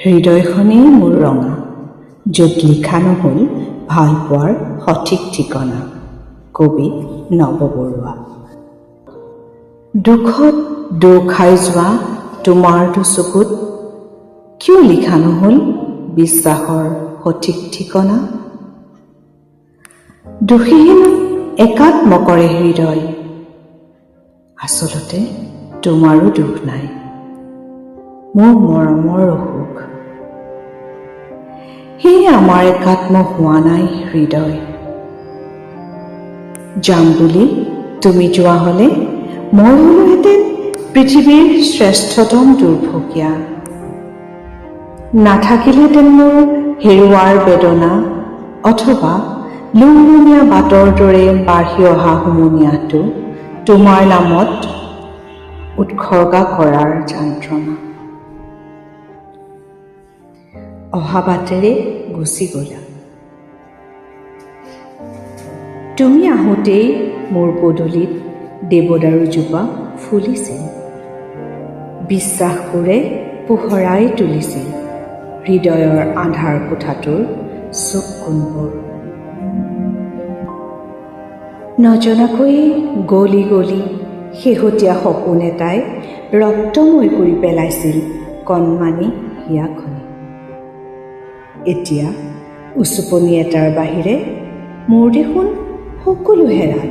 হৃদয়খনেই মোৰ ৰঙা, য'ত লিখা নহ'ল ভাল পোৱাৰ সঠিক ঠিকনা। কবি নৱ বৰুৱা। দুখত দো খাই যোৱা তোমাৰতো চকুত কিয় লিখা নহ'ল বিশ্বাসৰ সঠিক ঠিকনা? দোষীহীন একাত্ম কৰে হৃদয়, আচলতে তোমাৰো দুখ নাই, মোৰ মৰমৰ অসুখ। সেয়ে আমাৰ একাত্ম হোৱা নাই হৃদয়। যাম বুলি তুমি যোৱা হ'লে মই হলোহেঁতেন পৃথিৱীৰ শ্ৰেষ্ঠতম দুৰ্ভগীয়া। নাথাকিলেহেঁতেন মোৰ হেৰুৱাৰ বেদনা, অথবা লুংলুঙীয়া বাটৰ দৰে বাঢ়ি অহা হুমুনিয়াহটো তোমাৰ নামত উৎসৰ্গা কৰাৰ যন্ত্ৰণা। অহা বাটেৰে গুচি গ'লা, তুমি আহোঁতেই মোৰ পদূলিত দেৱদাৰুজোপা ফুলিছিল। বিশ্বাসবোৰে পোহৰাই তুলিছিল হৃদয়ৰ আন্ধাৰ কোঠাটোৰ চুক কোণবোৰ। নজনাকৈয়ে গলি গলি শেহতীয়া সপোন এটাই ৰক্তময় কৰি পেলাইছিল কণমানি হিয়াখনি। এতিয়া উচুপনি এটাৰ বাহিৰে মোৰ দেখোন সকলো হেৰাল।